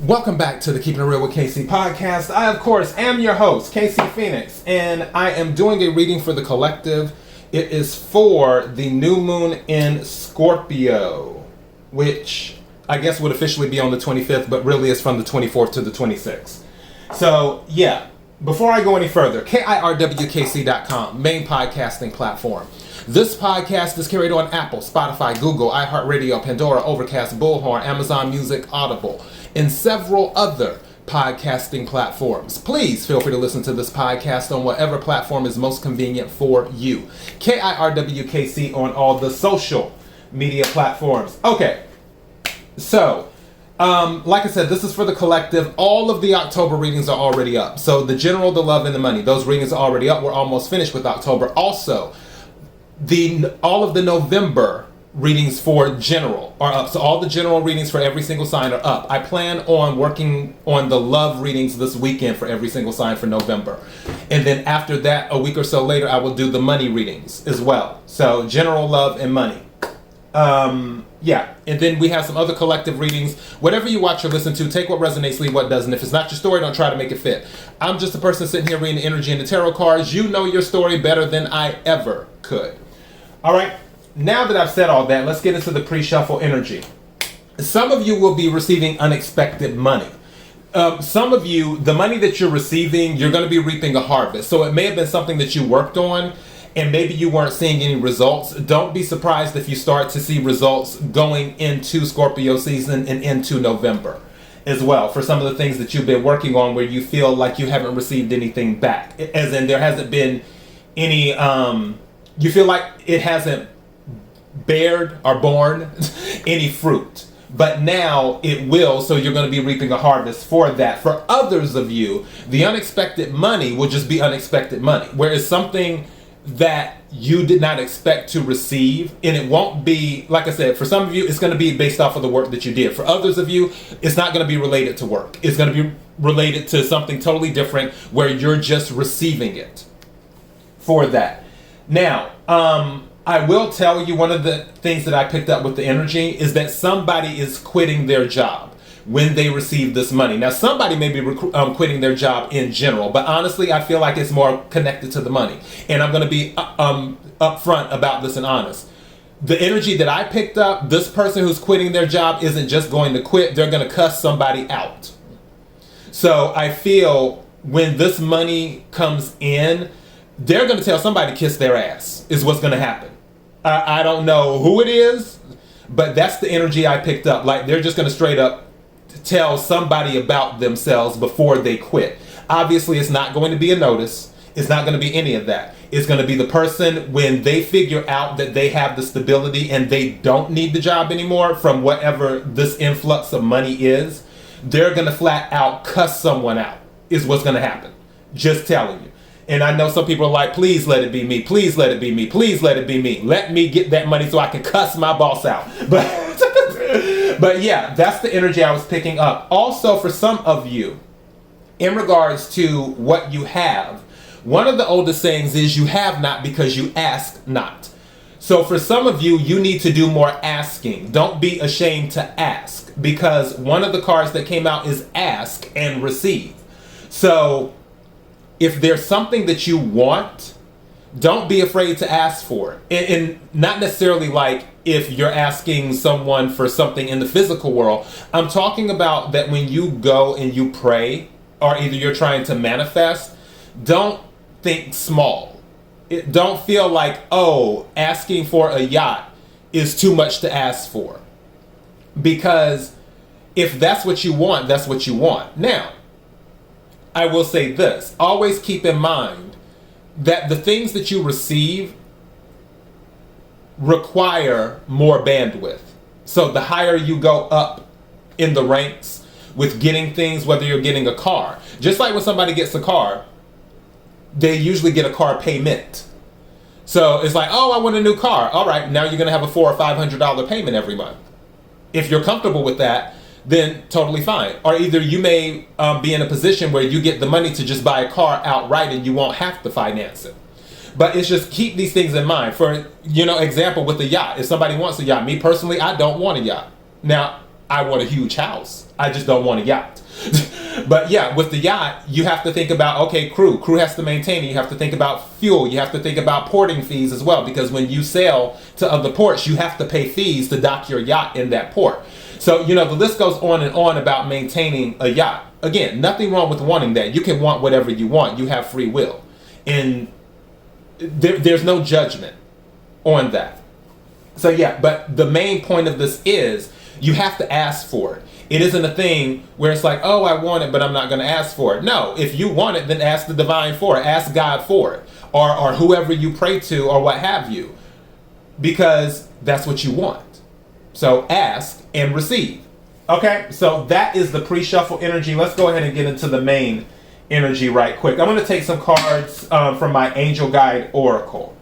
Welcome back to the Keeping It Real with KC podcast. I, of course, am your host, KC Phoenix, and I am doing a reading for the collective. It is for the new moon in Scorpio, which I guess would officially be on the 25th, but really is from the 24th to the 26th. So, yeah, before I go any further, KIRWKC.com, main podcasting platform. This podcast is carried on Apple, Spotify, Google, iHeartRadio, Pandora, Overcast, Bullhorn, Amazon Music, Audible, and several other podcasting platforms. Please feel free to listen to this podcast on whatever platform is most convenient for you. KIRWKC on all the social media platforms. Okay, so like I said, this is for the collective. All of the October readings are already up. So the general, the love, and the money, those readings are already up. We're almost finished with October. Also, all of the November readings for general are up. So all the general readings for every single sign are up. I plan on working on the love readings this weekend for every single sign for November. And then after that, a week or so later, I will do the money readings as well. So general, love, and money. Yeah. And then we have some other collective readings. Whatever you watch or listen to, take what resonates, leave what doesn't. If it's not your story, don't try to make it fit. I'm just a person sitting here reading the energy and the tarot cards. You know your story better than I ever could. All right. Now that I've said all that, let's get into the pre-shuffle energy. Some of you will be receiving unexpected money. Some of you, the money that you're receiving, you're going to be reaping a harvest. So it may have been something that you worked on, and maybe you weren't seeing any results. Don't be surprised if you start to see results going into Scorpio season and into November as well, for some of the things that you've been working on where you feel like you haven't received anything back. As in, there hasn't been any, you feel like it hasn't bared or borne any fruit. But now it will, so you're going to be reaping a harvest for that. For others of you, the unexpected money will just be unexpected money, whereas something that you did not expect to receive, and it won't be, like I said, for some of you, it's going to be based off of the work that you did. For others of you, it's not going to be related to work. It's going to be related to something totally different where you're just receiving it for that. Now, I will tell you, one of the things that I picked up with the energy is that somebody is quitting their job when they receive this money. Now, somebody may be quitting their job in general, but honestly, I feel like it's more connected to the money. And I'm going to be upfront about this and honest. The energy that I picked up, this person who's quitting their job isn't just going to quit, they're going to cuss somebody out. So I feel when this money comes in, they're going to tell somebody to kiss their ass, is what's going to happen. I don't know who it is, but that's the energy I picked up. Like, they're just going to straight up tell somebody about themselves before they quit. Obviously, it's not going to be a notice. It's not going to be any of that. It's going to be the person, when they figure out that they have the stability and they don't need the job anymore from whatever this influx of money is, they're going to flat out cuss someone out, is what's going to happen. Just telling you. And I know some people are like, please let it be me. Please let it be me. Please let it be me. Let me get that money so I can cuss my boss out. But yeah, that's the energy I was picking up. Also, for some of you, in regards to what you have, one of the oldest sayings is you have not because you ask not. So for some of you, you need to do more asking. Don't be ashamed to ask, because one of the cards that came out is ask and receive. So if there's something that you want, don't be afraid to ask for it. And not necessarily like if you're asking someone for something in the physical world. I'm talking about that when you go and you pray, or either you're trying to manifest, don't think small. Don't feel like, oh, asking for a yacht is too much to ask for. Because if that's what you want, that's what you want. Now, I will say this. Always keep in mind that the things that you receive require more bandwidth. So the higher you go up in the ranks with getting things, whether you're getting a car, just like when somebody gets a car, they usually get a car payment. So it's like, oh, I want a new car. All right, now you're going to have a $400 or $500 payment every month. If you're comfortable with that, then totally fine. Or either you may be in a position where you get the money to just buy a car outright and you won't have to finance it. But it's just keep these things in mind. For, example, with the yacht, if somebody wants a yacht, me personally, I don't want a yacht. Now, I want a huge house. I just don't want a yacht. But yeah, with the yacht, you have to think about, okay, crew has to maintain it. You have to think about fuel. You have to think about porting fees as well, because when you sail to other ports, you have to pay fees to dock your yacht in that port. So, the list goes on and on about maintaining a yacht. Again, nothing wrong with wanting that. You can want whatever you want. You have free will. And there's no judgment on that. So yeah, but the main point of this is you have to ask for it. It isn't a thing where it's like, oh, I want it, but I'm not going to ask for it. No, if you want it, then ask the divine for it. Ask God for it, or whoever you pray to, or what have you, because that's what you want. So ask and receive. Okay, so that is the pre-shuffle energy. Let's go ahead and get into the main energy right quick. I'm going to take some cards from my Angel Guide Oracle,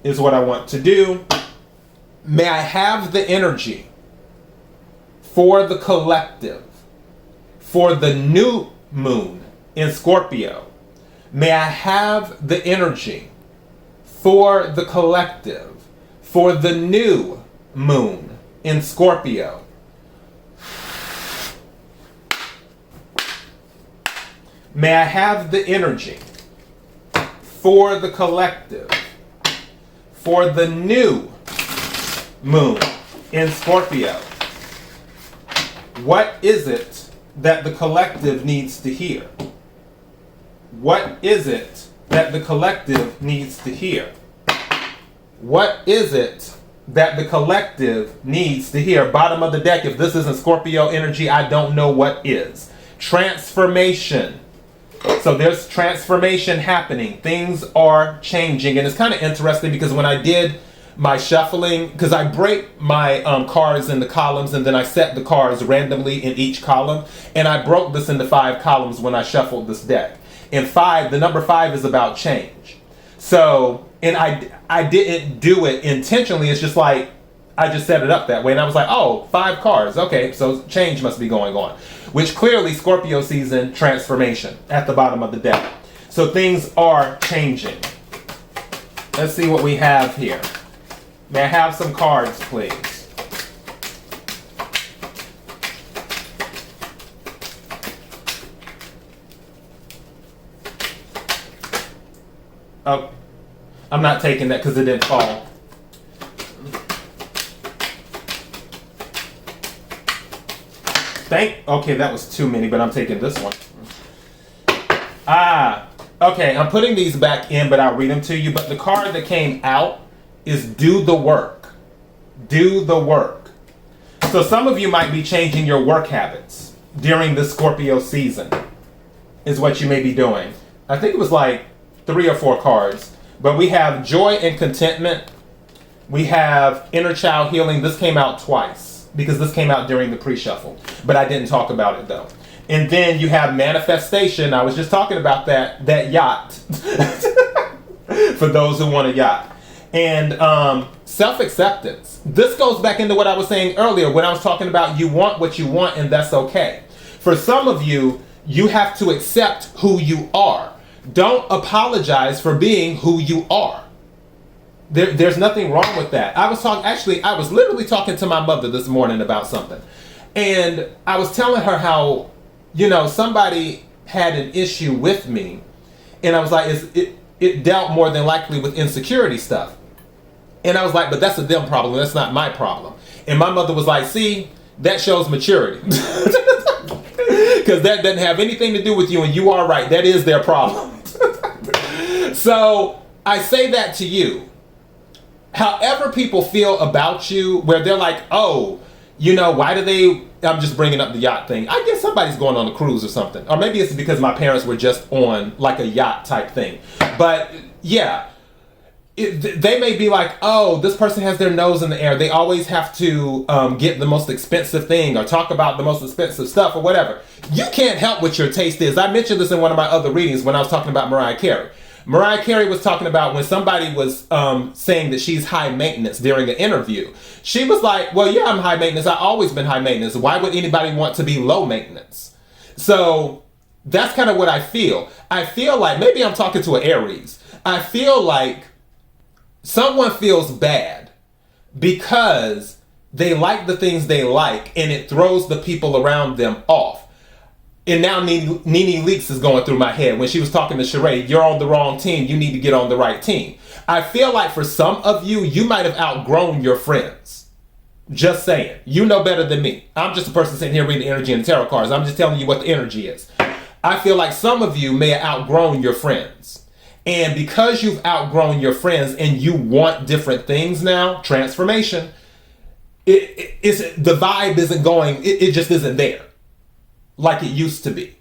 is what I want to do. May I have the energy for the collective, for the new moon in Scorpio. May I have the energy for the collective, for the new moon in Scorpio. May I have the energy for the collective, for the new moon in Scorpio. What is it that the collective needs to hear? What is it that the collective needs to hear? What is it that the collective needs to hear? Bottom of the deck, if this isn't Scorpio energy, I don't know what is. Transformation. So there's transformation happening. Things are changing. And it's kind of interesting because when I did my shuffling, because I break my cards into columns, and then I set the cards randomly in each column, and I broke this into 5 columns when I shuffled this deck. And the number 5 is about change. So, and I didn't do it intentionally. It's just like I just set it up that way, and I was like, oh, 5 cards, okay, so change must be going on, which clearly Scorpio season transformation at the bottom of the deck. So things are changing. Let's see what we have here. May I have some cards, please? Oh, I'm not taking that because it didn't fall. Okay, that was too many, but I'm taking this one. Okay, I'm putting these back in, but I'll read them to you. But the card that came out is do the work. Do the work. So some of you might be changing your work habits during the Scorpio season, is what you may be doing. I think it was like 3 or 4 cards. But we have joy and contentment. We have inner child healing. This came out twice because this came out during the pre-shuffle. But I didn't talk about it though. And then you have manifestation. I was just talking about that yacht. For those who want a yacht. And self-acceptance. This goes back into what I was saying earlier when I was talking about you want what you want and that's okay. For some of you, you have to accept who you are. Don't apologize for being who you are. There's nothing wrong with that. I was literally talking to my mother this morning about something. And I was telling her how, somebody had an issue with me. And I was like, it dealt more than likely with insecurity stuff. And I was like, but that's a them problem. That's not my problem. And my mother was like, see, that shows maturity. Because that doesn't have anything to do with you. And you are right. That is their problem. So I say that to you. However people feel about you, where they're like, oh, why do they, I'm just bringing up the yacht thing. I guess somebody's going on a cruise or something. Or maybe it's because my parents were just on like a yacht type thing. But yeah, they may be like, oh, this person has their nose in the air. They always have to get the most expensive thing or talk about the most expensive stuff or whatever. You can't help what your taste is. I mentioned this in one of my other readings when I was talking about Mariah Carey. Mariah Carey was talking about when somebody was saying that she's high maintenance during an interview. She was like, well, yeah, I'm high maintenance. I've always been high maintenance. Why would anybody want to be low maintenance? So that's kind of what I feel. I feel like, maybe I'm talking to an Aries. I feel like someone feels bad because They like the things they like, and it throws the people around them off. And now Nene Leakes is going through my head when she was talking to Sheree. You're on the wrong team. You need to get on the right team. I feel like for some of you, you might have outgrown your friends. Just saying. You know better than me. I'm just a person sitting here reading the energy and the tarot cards. I'm just telling you what the energy is. I feel like some of you may have outgrown your friends. And because you've outgrown your friends and you want different things now, transformation, the vibe isn't going, it just isn't there like it used to be.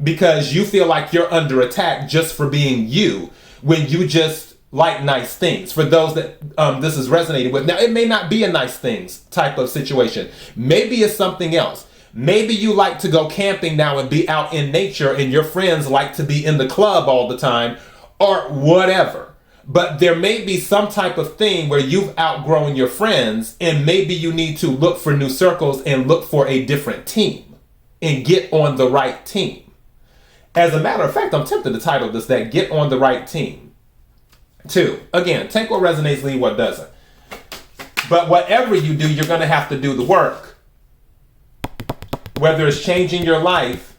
Because you feel like you're under attack just for being you when you just like nice things. For those that this is resonating with. Now, it may not be a nice things type of situation. Maybe it's something else. Maybe you like to go camping now and be out in nature and your friends like to be in the club all the time or whatever. But there may be some type of thing where you've outgrown your friends and maybe you need to look for new circles and look for a different team and get on the right team. As a matter of fact, I'm tempted to title this that Get on the Right Team. 2. Again, take what resonates, leave what doesn't. But whatever you do, you're going to have to do the work. Whether it's changing your life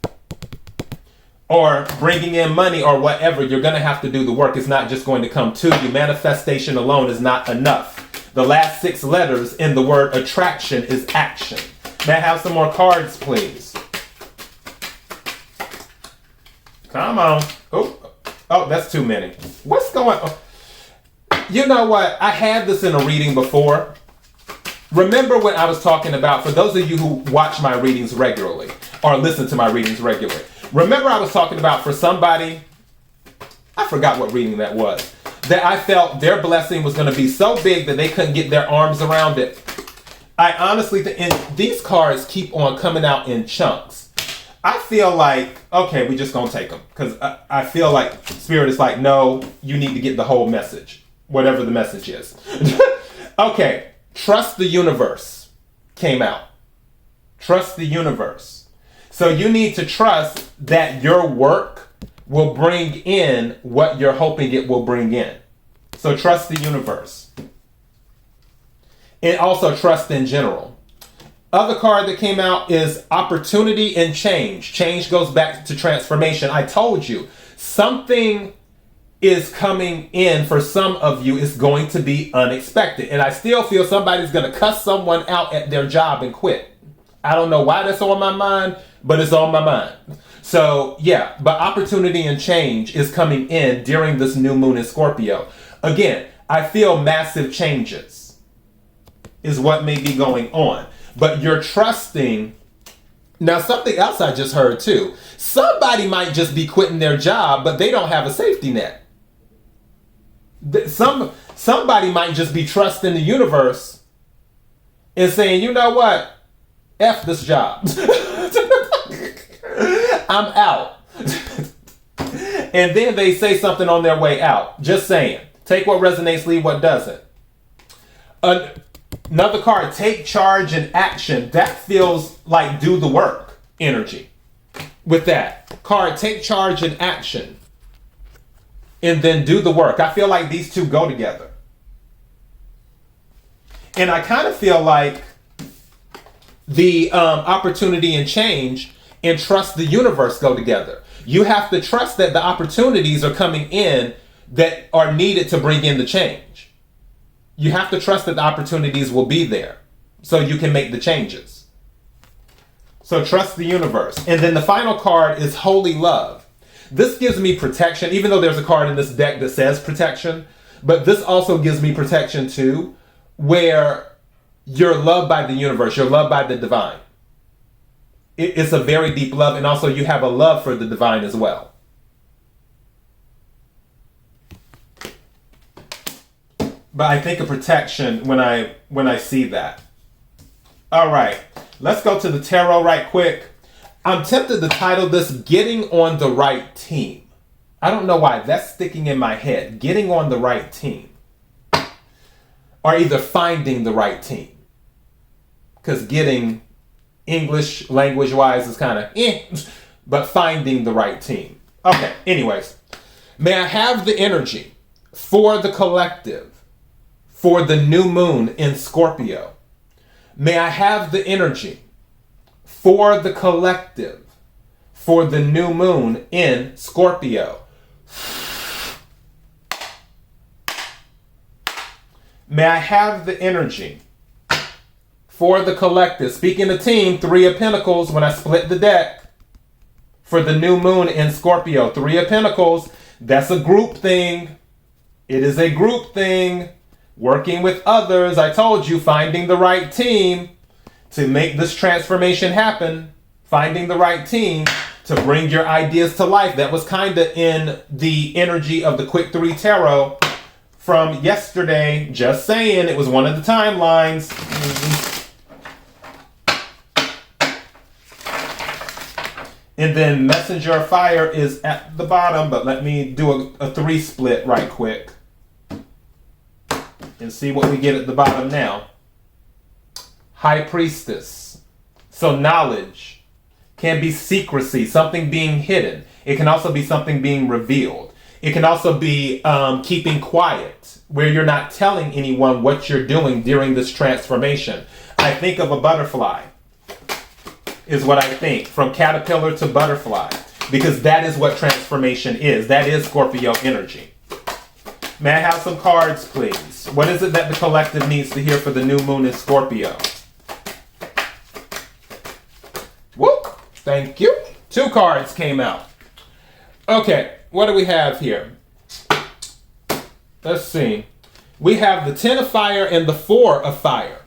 or bringing in money or whatever, you're going to have to do the work. It's not just going to come to you. Manifestation alone is not enough. The last 6 letters in the word attraction is action. May I have some more cards, please? Come on. Oh, that's too many. What's going on? You know what? I had this in a reading before. Remember when I was talking about, for those of you who watch my readings regularly or listen to my readings regularly, remember I was talking about for somebody, I forgot what reading that was, that I felt their blessing was going to be so big that they couldn't get their arms around it. I honestly think, and these cards keep on coming out in chunks. I feel like, okay, we just going to take them. Because I feel like Spirit is like, no, you need to get the whole message. Whatever the message is. Okay, trust the universe came out. Trust the universe. So you need to trust that your work will bring in what you're hoping it will bring in. So trust the universe. And also trust in general. Other card that came out is opportunity and change. Change goes back to transformation. I told you, something is coming in for some of you is going to be unexpected. And I still feel somebody's going to cuss someone out at their job and quit. I don't know why that's on my mind, but it's on my mind. So yeah, but opportunity and change is coming in during this new moon in Scorpio. Again, I feel massive changes is what may be going on. But you're trusting. Now, something else I just heard too. Somebody might just be quitting their job, but they don't have a safety net. Somebody might just be trusting the universe and saying, you know what? F this job. I'm out. And then they say something on their way out. Just saying. Take what resonates, leave what doesn't. Another card, take charge and action. That feels like do the work energy. With that card, take charge and action. And then do the work. I feel like these two go together. And I kind of feel like the opportunity and change and trust the universe go together. You have to trust that the opportunities are coming in that are needed to bring in the change. You have to trust that the opportunities will be there so you can make the changes. So trust the universe. And then the final card is Holy Love. This gives me protection, even though there's a card in this deck that says protection, but this also gives me protection too, where you're loved by the universe, you're loved by the divine. It's a very deep love, and also you have a love for the divine as well. But I think of protection when I see that. All right, let's go to the tarot right quick. I'm tempted to title this Getting on the Right Team. I don't know why. That's sticking in my head. Getting on the right team. Or either finding the right team. Because getting English language-wise is kind of but finding the right team. Okay, anyways. May I have the energy for the collective, for the new moon in Scorpio, May I have the energy for the collective, for the new moon in Scorpio. May I have the energy for the collective. Speaking of team, 3 of Pentacles when I split the deck for the new moon in Scorpio. 3 of Pentacles, that's a group thing. It is a group thing. Working with others. I told you, finding the right team to make this transformation happen. Finding the right team to bring your ideas to life. That was kind of in the energy of the Quick 3 Tarot from yesterday. Just saying, it was one of the timelines. And then Messenger of Fire is at the bottom, but let me do a 3 split right quick and see what we get at the bottom now. High Priestess. So knowledge can be secrecy, something being hidden. It can also be something being revealed. It can also be keeping quiet, where you're not telling anyone what you're doing during this transformation. I think of a butterfly, is what I think, from caterpillar to butterfly, because that is what transformation is. That is Scorpio energy. May I have some cards, please? What is it that the collective needs to hear for the new moon in Scorpio? Whoop! Thank you. 2 cards came out. Okay. What do we have here? Let's see. We have the 10 of fire and the 4 of fire.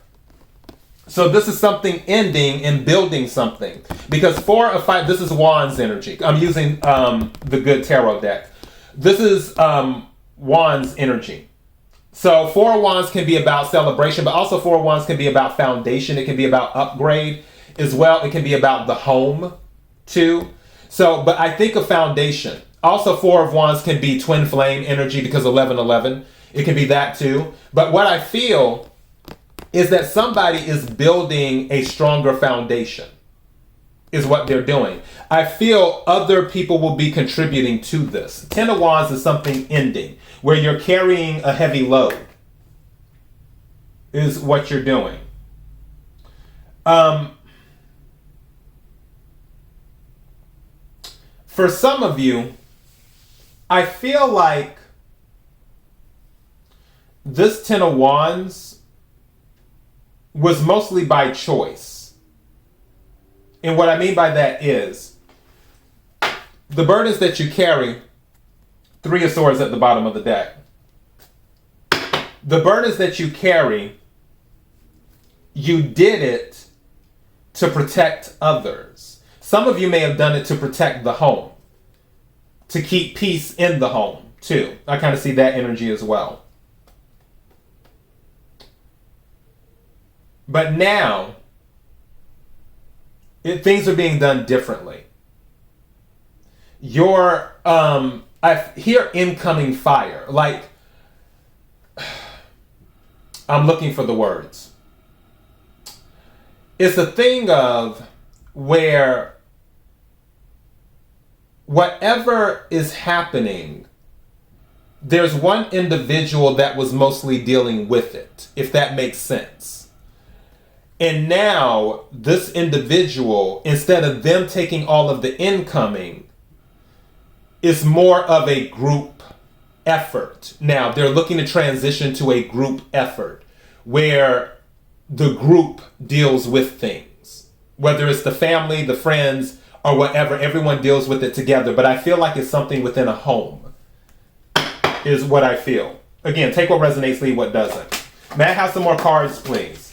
So this is something ending and building something. Because 4 of fire, this is Wands energy. I'm using the good tarot deck. This is Wands energy. So 4 of Wands can be about celebration, but also 4 of Wands can be about foundation. It can be about upgrade as well. It can be about the home too. So, but I think of foundation. Also, 4 of Wands can be twin flame energy because 11-11. It can be that too. But what I feel is that somebody is building a stronger foundation, is what they're doing. I feel other people will be contributing to this. 10 of Wands is something ending, where you're carrying a heavy load, is what you're doing. For some of you, I feel like this 10 of Wands was mostly by choice. And what I mean by that is the burdens that you carry, 3 of Swords at the bottom of the deck. The burdens that you carry, you did it to protect others. Some of you may have done it to protect the home, to keep peace in the home too. I kind of see that energy as well. But now, things are being done differently. I hear incoming fire. Like, I'm looking for the words. It's a thing of where whatever is happening, there's one individual that was mostly dealing with it, if that makes sense. And now this individual, instead of them taking all of the incoming, is more of a group effort. Now they're looking to transition to a group effort where the group deals with things, whether it's the family, the friends, or whatever, everyone deals with it together. But I feel like it's something within a home, is what I feel. Again, take what resonates, leave what doesn't. May I have some more cards, please?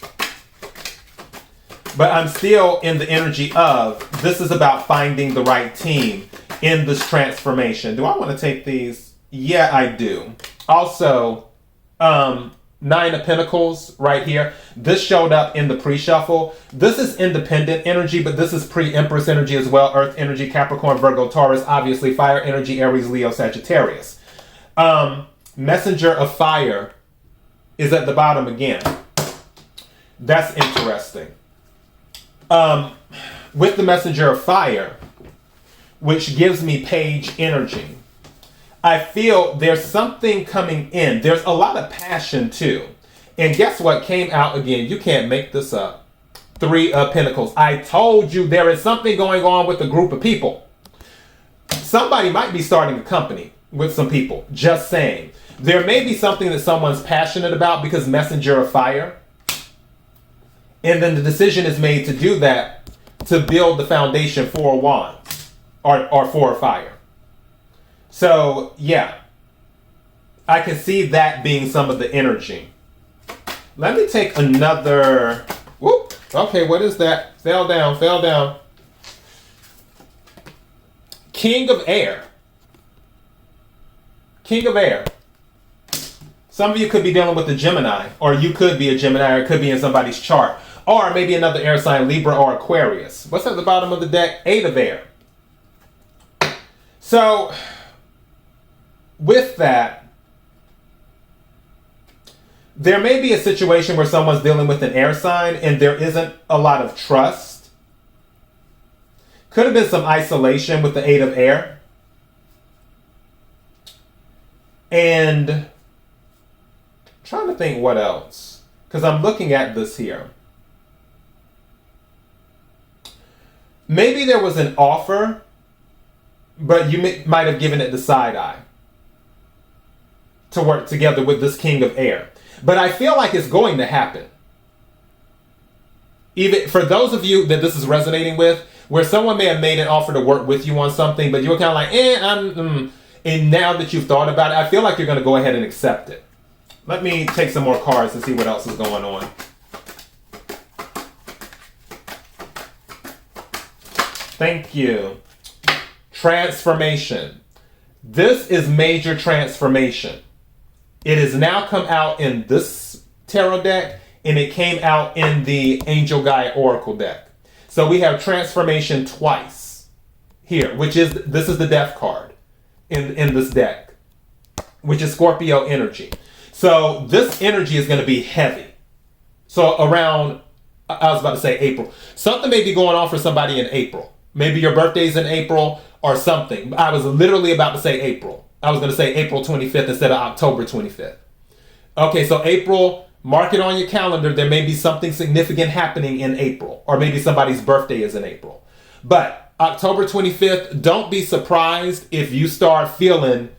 But I'm still in the energy of, this is about finding the right team in this transformation. Do I want to take these? Yeah, I do. Also, 9 of Pentacles right here. This showed up in the pre-shuffle. This is independent energy, but this is pre-Empress energy as well. Earth energy, Capricorn, Virgo, Taurus. Obviously, fire energy, Aries, Leo, Sagittarius. Messenger of Fire is at the bottom again. That's interesting. With the Messenger of Fire, which gives me page energy, I feel there's something coming in. There's a lot of passion too. And guess what came out again? You can't make this up. Three of Pentacles. I told you there is something going on with a group of people. Somebody might be starting a company with some people. Just saying. There may be something that someone's passionate about because Messenger of Fire. And then the decision is made to do that to build the foundation for Wands or for Fire. So, yeah. I can see that being some of the energy. Let me take another... Whoop. Okay, what is that? Fell down. King of Air. King of Air. Some of you could be dealing with a Gemini, or you could be a Gemini, or it could be in somebody's chart. Or maybe another air sign, Libra or Aquarius. What's at the bottom of the deck? Eight of Air. So, with that, there may be a situation where someone's dealing with an air sign and there isn't a lot of trust. Could have been some isolation with the Eight of Air. And I'm trying to think what else. Because I'm looking at this here. Maybe there was an offer, but you might have given it the side eye to work together with this King of Air. But I feel like it's going to happen. Even for those of you that this is resonating with, where someone may have made an offer to work with you on something, but you were kind of like, and now that you've thought about it, I feel like you're going to go ahead and accept it. Let me take some more cards and see what else is going on. Thank you. Transformation. This is major transformation. It has now come out in this tarot deck, and it came out in the Angel Guide Oracle deck. So we have transformation twice here, this is the Death card in this deck, which is Scorpio energy. So this energy is going to be heavy. So around, I was about to say April. Something may be going on for somebody in April. Maybe your birthday's in April or something. I was literally about to say April. I was going to say April 25th instead of October 25th. Okay, so April, mark it on your calendar. There may be something significant happening in April. Or maybe somebody's birthday is in April. But October 25th, don't be surprised if you start feeling,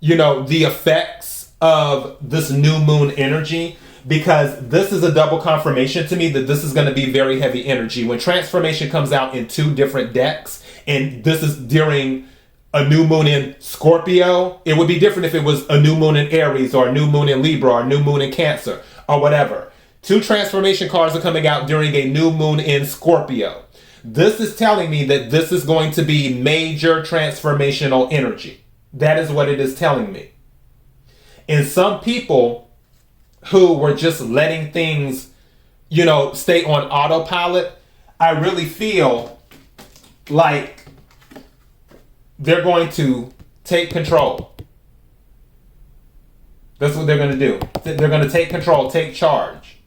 the effects of this new moon energy. Because this is a double confirmation to me that this is going to be very heavy energy. When transformation comes out in two different decks, and this is during a new moon in Scorpio, it would be different if it was a new moon in Aries or a new moon in Libra or a new moon in Cancer or whatever. Two transformation cards are coming out during a new moon in Scorpio. This is telling me that this is going to be major transformational energy. That is what it is telling me. And some people who were just letting things, stay on autopilot, I really feel like they're going to take control. That's what they're going to do. They're going to take control, take charge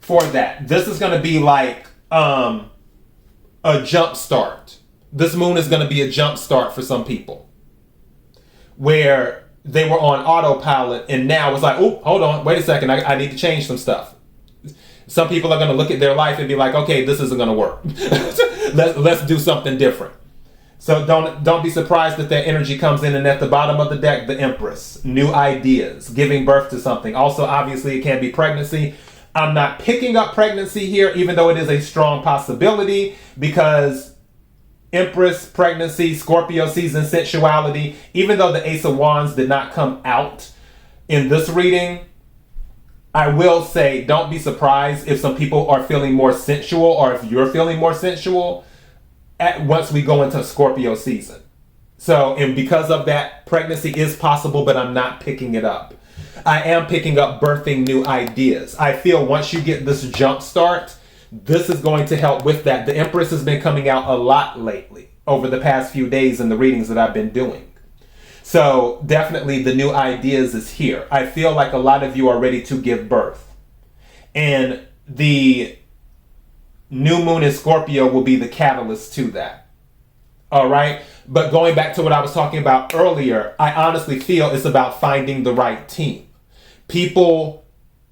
for that. This is going to be like a jump start. This moon is going to be a jump start for some people, where they were on autopilot and now it's like, oh, hold on, wait a second, I need to change some stuff. Some people are going to look at their life and be like, okay, this isn't going to work. Let's do something different. So don't be surprised that that energy comes in, and at the bottom of the deck, the Empress, new ideas, giving birth to something. Also, obviously, it can be pregnancy. I'm not picking up pregnancy here, even though it is a strong possibility, because Empress, pregnancy, Scorpio season, sensuality, even though the Ace of Wands did not come out in this reading, I will say don't be surprised if some people are feeling more sensual, or if you're feeling more sensual once we go into Scorpio season. So, and because of that, pregnancy is possible, but I'm not picking it up. I am picking up birthing new ideas. I feel once you get this jump start, this is going to help with that. The Empress has been coming out a lot lately over the past few days in the readings that I've been doing. So definitely the new ideas is here. I feel like a lot of you are ready to give birth. And the new moon in Scorpio will be the catalyst to that. All right. But going back to what I was talking about earlier, I honestly feel it's about finding the right team. People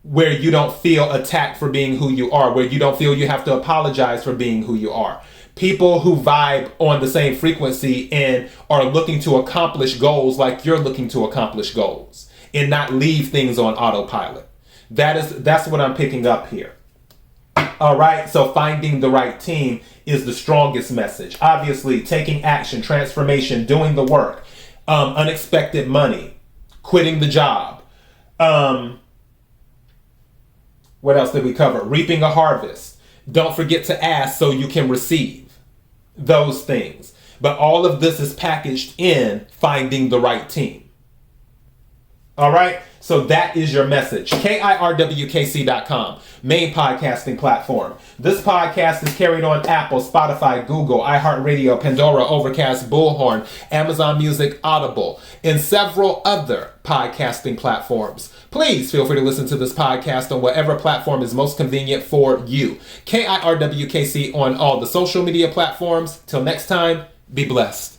where you don't feel attacked for being who you are, where you don't feel you have to apologize for being who you are. People who vibe on the same frequency and are looking to accomplish goals like you're looking to accomplish goals and not leave things on autopilot. That's what I'm picking up here. All right, so finding the right team is the strongest message. Obviously, taking action, transformation, doing the work, unexpected money, quitting the job. What else did we cover? Reaping a harvest. Don't forget to ask so you can receive. Those things. But all of this is packaged in finding the right team. All right? So that is your message. KIRWKC.com, main podcasting platform. This podcast is carried on Apple, Spotify, Google, iHeartRadio, Pandora, Overcast, Bullhorn, Amazon Music, Audible, and several other podcasting platforms. Please feel free to listen to this podcast on whatever platform is most convenient for you. KIRWKC on all the social media platforms. Till next time, be blessed.